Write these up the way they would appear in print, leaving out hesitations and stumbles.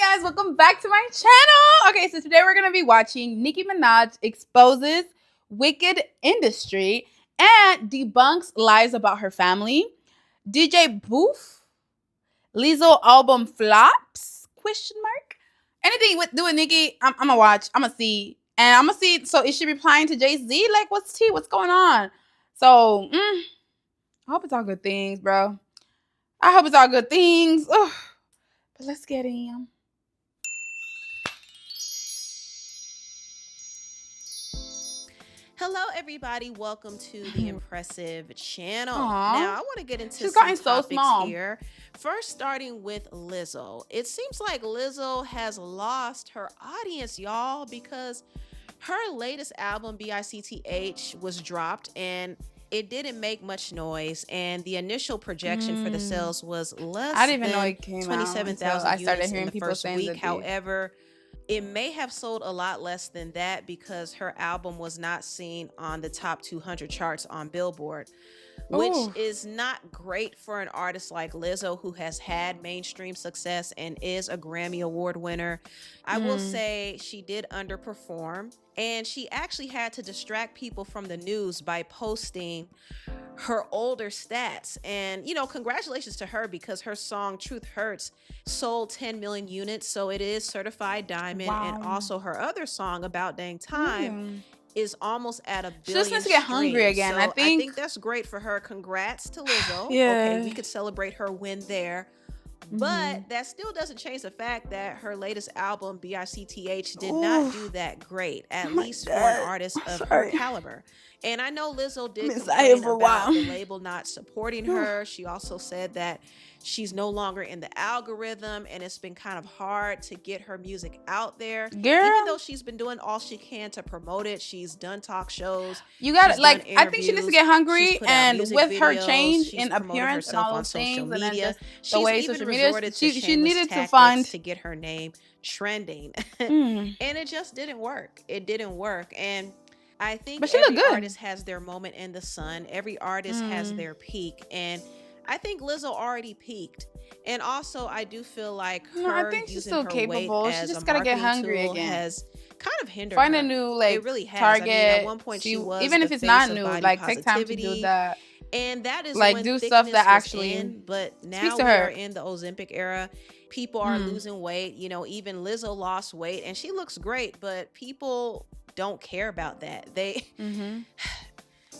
guys, welcome back to my channel. Okay, so today we're gonna be watching Nicki Minaj exposes wicked industry and debunks lies about her family. DJ Boof, Lizzo album flops? Question mark. Anything with doing Nicki, I'm gonna watch. I'm gonna see, and I'm gonna see. So is she replying to Jay-Z? Like, what's tea? What's going on? So I hope it's all good things, bro. I hope it's all good things. Ugh. But let's get in. Hello, everybody. Welcome to the impressive channel. Aww. Now, I want to get into She's some gotten topics so small here. First, starting with Lizzo. It seems like Lizzo has lost her audience, y'all, because her latest album, BICTH, was dropped and it didn't make much noise, and the initial projection for the sales was less I didn't even know than it came 27,000 I started units hearing in the people first saying week. that However, it may have sold a lot less than that because her album was not seen on the top 200 charts on Billboard, which is not great for an artist like Lizzo, who has had mainstream success and is a Grammy Award winner. I will say she did underperform, and she actually had to distract people from the news by posting her older stats. And, you know, congratulations to her, because her song Truth Hurts sold 10 million units, so it is certified diamond. Wow. And also her other song, About Dang Time, is almost at a billion. She just needs to get hungry again. So I think that's great for her. Congrats to Lizzo. Yeah. Okay, we could celebrate her win there. But that still doesn't change the fact that her latest album, BICTH, did not do that great, at least for an artist of her caliber. And I know Lizzo did complain about the label not supporting her. She also said that she's no longer in the algorithm, and it's been kind of hard to get her music out there. Even though she's been doing all she can to promote it. She's done talk shows. You got like, I think she needs to get hungry, and with her change in appearance and all those things, and then just the way social media, she needed to find to get her name trending. And it just didn't work. It didn't work. And I think every artist has their moment in the sun. Every artist has their peak, and I think Lizzo already peaked. And also, I do feel like her I think she's still capable. She just gotta get hungry again. Has kind of hindered Find her. A new like really has. target. I mean, at one point she was even if it's not new, like take time to do that. And that is like do stuff that actually but now we are in the Ozempic era. People are losing weight. You know, even Lizzo lost weight, and she looks great, but people don't care about that. That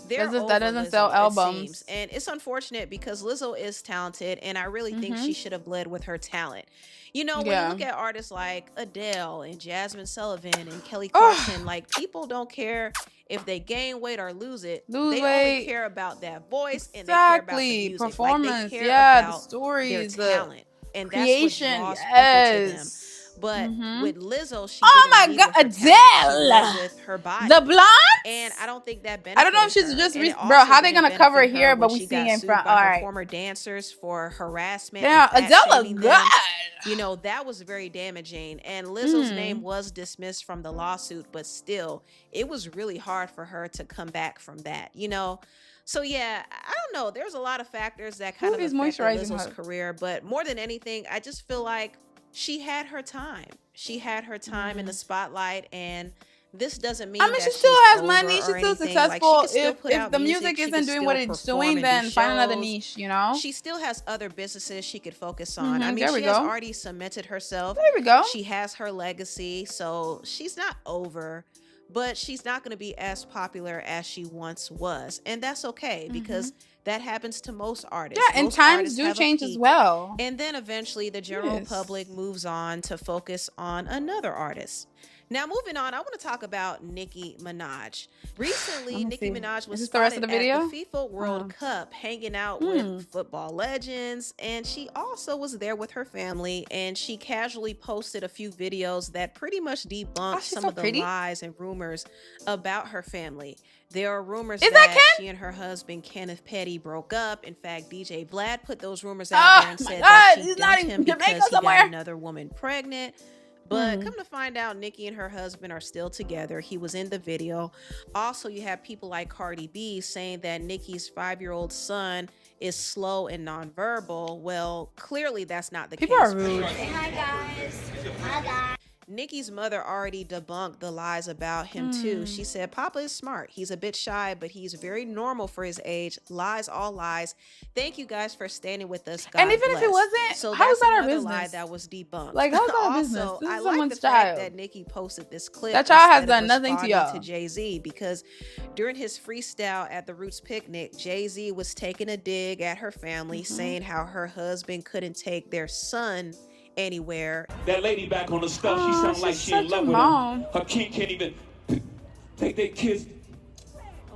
doesn't sell albums, and it's unfortunate because Lizzo is talented, and I really think she should have led with her talent. You know, when you look at artists like Adele and Jasmine Sullivan and Kelly Clarkson, like, people don't care if they gain weight or lose it. They only care about that voice, and they care about the music. Performance, like, they care about the stories, their talent, and creation. That's what draws people to them. But with Lizzo, she my God, Adele with her body, the blonde, and I don't think that benefited I don't know if she's her. just bro. How they gonna cover it here, but we see in front. All right, former dancers for harassment. Yeah, Adele look good. You know, that was very damaging, and Lizzo's name was dismissed from the lawsuit, but still, it was really hard for her to come back from that. You know. So yeah, I don't know. There's a lot of factors that kind of affect Lizzo's career, but more than anything, I just feel like she had her time. She had her time in the spotlight, and this doesn't mean she still has money. She's still successful. Like, if the music isn't doing what it's doing, then find another niche, you know? She still has other businesses she could focus on. I mean, she has already cemented herself. There we go. She has her legacy, so she's not over, but she's not going to be as popular as she once was. And that's okay, because that happens to most artists. Yeah, and times do change as well. And then eventually the general public moves on to focus on another artist. Now, moving on, I want to talk about Nicki Minaj. Recently, Nicki Minaj was spotted at the FIFA World Cup hanging out with football legends, and she also was there with her family, and she casually posted a few videos that pretty much debunked some of the lies and rumors about her family. There are rumors that she and her husband Kenneth Petty broke up. In fact, DJ Vlad put those rumors out there and said that she dumped him because he got another woman pregnant. But come to find out, Nicki and her husband are still together. He was in the video. Also, you have people like Cardi B saying that Nicki's 5-year-old son is slow and nonverbal. Well, clearly that's not the case. People are rude. Say hi, guys. Nicki's mother already debunked the lies about him too. She said, Papa is smart. He's a bit shy, but he's very normal for his age. Lies, all lies. Thank you guys for standing with us. God and even bless. if it wasn't, so how is that our another business? lie that was debunked. Like, how's that our business? Also, This is I like someone's the fact child. that Nicki posted this clip. That child has done nothing to y'all. To Jay-Z, because during his freestyle at the Roots picnic, Jay-Z was taking a dig at her family, saying how her husband couldn't take their son anywhere. That lady back on the stuff, she sounds like she in love with him. Her kid can't even take their kids.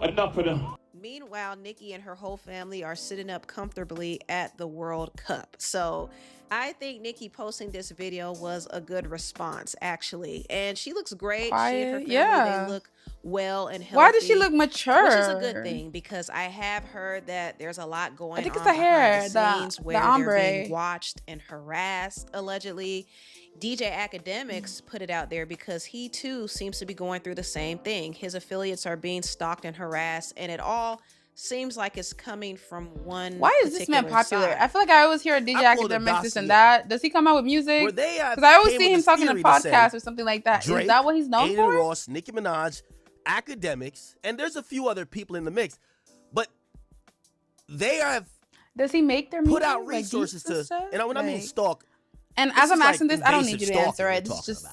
Enough of them. Meanwhile, Nicki and her whole family are sitting up comfortably at the World Cup. So I think Nicki posting this video was a good response, actually. And she looks great. Quiet, she and her family, yeah. they look well and healthy. Why does she look mature? Which is a good thing, because I have heard that there's a lot going on. I think it's the hair, the scenes where ombre. they're being watched and harassed, allegedly. DJ Academics put it out there because he too seems to be going through the same thing. His affiliates are being stalked and harassed, and it all seems like it's coming from one. Why is this man popular? side. I feel like I always hear DJ Academics this and that. Does he come out with music? Because I always see him talking to podcasts or something like that. Drake, is that what he's known for? Ross, Nicki Minaj, Academics, and there's a few other people in the mix, but they have. Does he make their music? Put out resources like to, and when I mean stalk. And as I'm asking this, I don't need you to answer it. It's just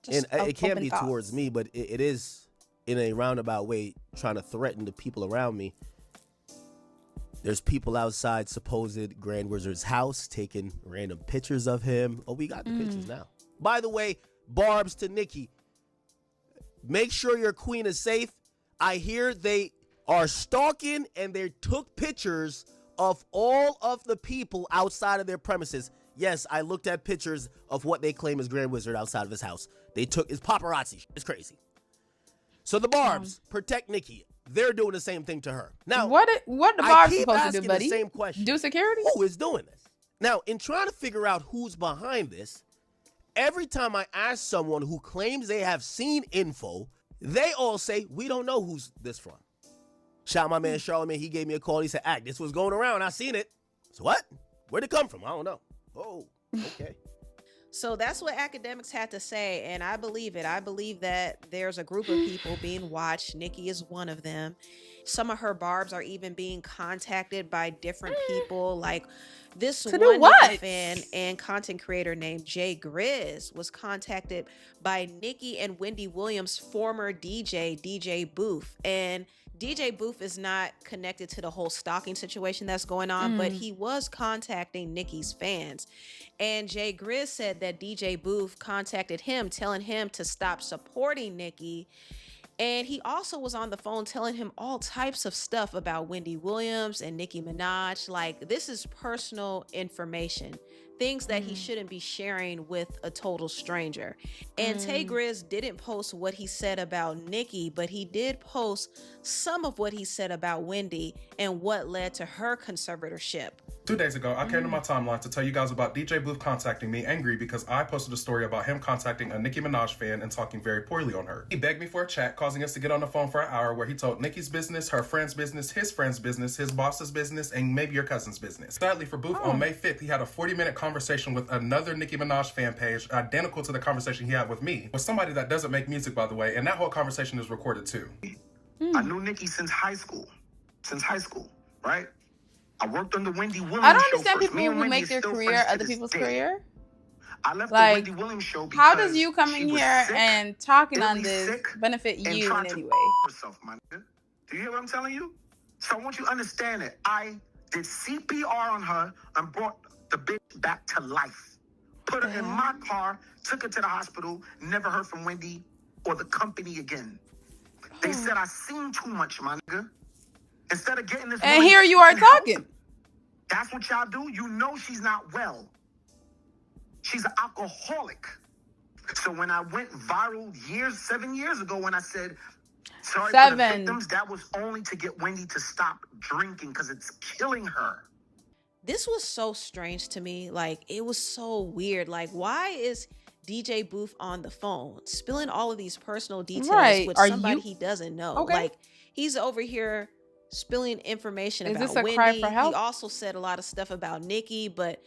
and it can't be thoughts. towards me, but it is in a roundabout way trying to threaten the people around me. There's people outside supposed Grand Wizard's house taking random pictures of him. Oh, we got the pictures now. By the way, Barbs to Nicki, make sure your queen is safe. I hear they are stalking and they took pictures of all of the people outside of their premises. Yes, I looked at pictures of what they claim is Grand Wizard outside of his house. They took his paparazzi. It's crazy. So the Barbs protect Nicki. They're doing the same thing to her. Now, what the Barbs supposed to do, buddy? The same question. Do security? Who is doing this? Now, in trying to figure out who's behind this, every time I ask someone who claims they have seen info, they all say, we don't know who's this from. Shout out my man Charlamagne. He gave me a call. He said, this was going around. I seen it. So what? Where'd it come from? I don't know. Oh, okay. So that's what Academics had to say, and I believe it. I believe that there's a group of people being watched. Nicki is one of them. Some of her Barbs are even being contacted by different people. Like this one Nicki fan and content creator named Jay Grizz was contacted by Nicki and Wendy Williams' former DJ Booth. And DJ Booth is not connected to the whole stalking situation that's going on, but he was contacting Nicki's fans. And Jay Grizz said that DJ Booth contacted him, telling him to stop supporting Nicki. And he also was on the phone telling him all types of stuff about Wendy Williams and Nicki Minaj. Like, this is personal information. Things that he shouldn't be sharing with a total stranger. And Tay Grizz didn't post what he said about Nicki, but he did post some of what he said about Wendy and what led to her conservatorship. 2 days ago, I came to my timeline to tell you guys about DJ Booth contacting me angry because I posted a story about him contacting a Nicki Minaj fan and talking very poorly on her. He begged me for a chat, causing us to get on the phone for an hour where he told Nicki's business, her friend's business, his friend's business, his boss's business, and maybe your cousin's business. Sadly for Booth, on May 5th, he had a 40-minute conversation with another Nicki Minaj fan page, identical to the conversation he had with me, with somebody that doesn't make music, by the way, and that whole conversation is recorded too. I knew Nicki since high school, right? I worked on the Wendy Williams show. I don't understand people who make their career other people's career. I left the Wendy Williams show because how does you coming here and talking on this benefit you in any way? Herself, my nigga. Do you hear what I'm telling you? So I want you to understand it. I did CPR on her and brought the bitch back to life. Put her in my car, took her to the hospital, never heard from Wendy or the company again. They said I seen too much, my nigga. Instead of getting this, and here you are talking. That's what y'all do. You know she's not well. She's an alcoholic. So when I went viral 7 years ago, when I said sorry for the victims, that was only to get Wendy to stop drinking because it's killing her. This was so strange to me. Like, it was so weird. Like, why is DJ Booth on the phone spilling all of these personal details with somebody he doesn't know? Okay. Like, he's over here spilling information about this a Wendy. cry for help? He also said a lot of stuff about Nicki, but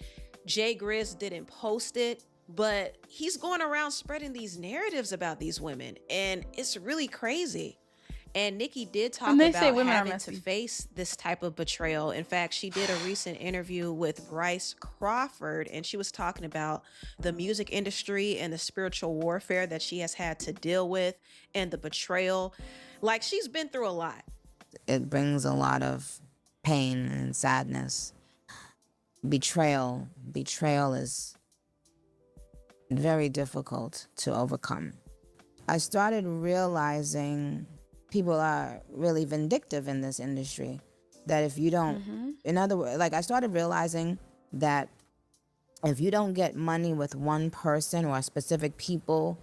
Jay Grizz didn't post it. but he's going around spreading these narratives about these women, and it's really crazy. And Nicki did talk about having to face this type of betrayal. In fact, she did a recent interview with Bryce Crawford, and she was talking about the music industry and the spiritual warfare that she has had to deal with and the betrayal. Like, she's been through a lot. It brings a lot of pain and sadness. Betrayal is very difficult to overcome. I started realizing people are really vindictive in this industry. That if you don't, in other words, like I started realizing that if you don't get money with one person or specific people,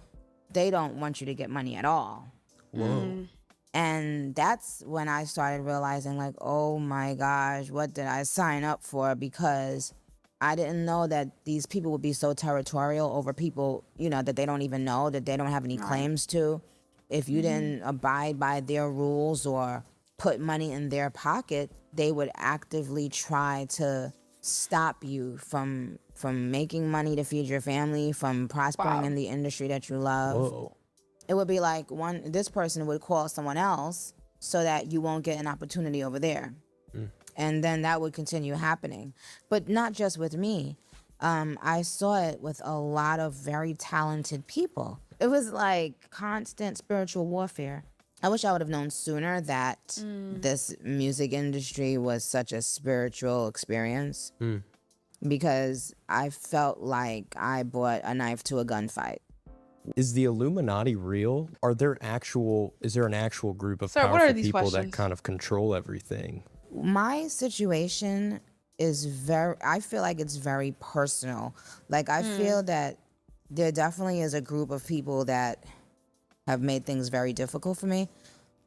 they don't want you to get money at all. Whoa. And that's when I started realizing, like, oh my gosh, what did I sign up for? Because I didn't know that these people would be so territorial over people, you know, that they don't even know, that they don't have any claims to. If you didn't abide by their rules or put money in their pocket, they would actively try to stop you from making money to feed your family, from prospering in the industry that you love. Whoa. It would be like this person would call someone else so that you won't get an opportunity over there. And then that would continue happening. But not just with me. I saw it with a lot of very talented people. It was like constant spiritual warfare. I wish I would have known sooner that this music industry was such a spiritual experience, because I felt like I brought a knife to a gunfight. Is the Illuminati real? Is there an actual group of Sir, what are powerful these people questions? that kind of control everything? My situation is I feel like it's very personal. Like, I feel that there definitely is a group of people that have made things very difficult for me,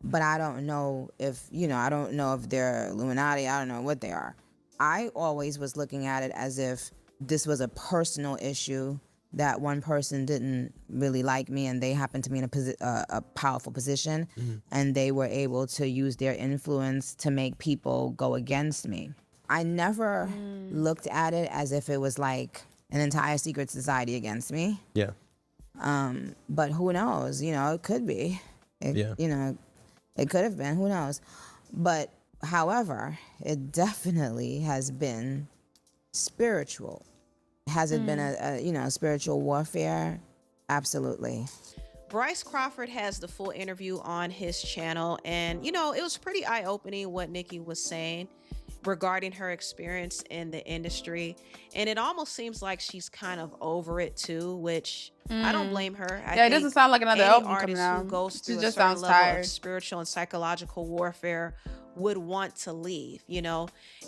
but I don't know if, I don't know if they're Illuminati. I don't know what they are. I always was looking at it as if this was a personal issue, that one person didn't really like me and they happened to be in a powerful position, and they were able to use their influence to make people go against me. I never looked at it as if it was like an entire secret society against me. Yeah. But who knows? It could be. It could have been. Who knows? But however, it definitely has been spiritual. Has it been a spiritual warfare? Absolutely. Bryce Crawford has the full interview on his channel, and it was pretty eye-opening what Nicki was saying regarding her experience in the industry, and it almost seems like she's kind of over it too, which I don't blame her. I think it doesn't sound like another any album artist coming out. who goes She through just a certain sounds level tired. of spiritual and psychological warfare would want to leave,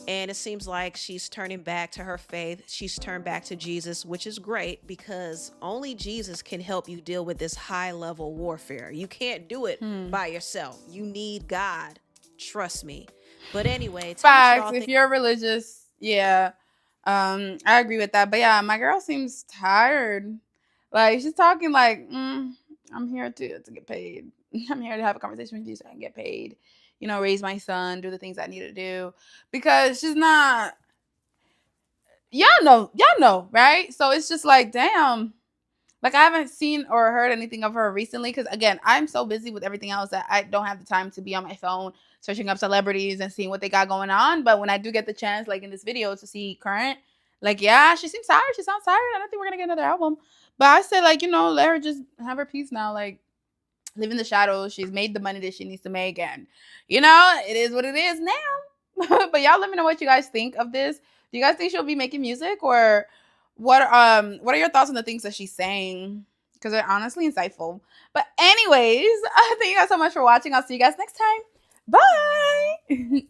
and it seems like she's turning back to her faith. She's turned back to Jesus, which is great, because only Jesus can help you deal with this high level warfare. You can't do it by yourself. You need God. Trust me. But anyway, facts. If you're religious, I agree with that. But yeah, my girl seems tired. Like, she's talking like, I'm here to get paid. I'm here to have a conversation with you so I can get paid. Raise my son, do the things I need to do. Because she's not. Y'all know, right? So it's just like, damn. Like, I haven't seen or heard anything of her recently because, again, I'm so busy with everything else that I don't have the time to be on my phone searching up celebrities and seeing what they got going on. But when I do get the chance, like in this video, to see current, like, yeah, she seems tired. She sounds tired. I don't think we're going to get another album. But I said, like, let her just have her peace now. Like, live in the shadows. She's made the money that she needs to make. And, it is what it is now. But y'all let me know what you guys think of this. Do you guys think she'll be making music, or what are your thoughts on the things that she's saying? Because they're honestly insightful. But anyways, thank you guys so much for watching. I'll see you guys next time. Bye.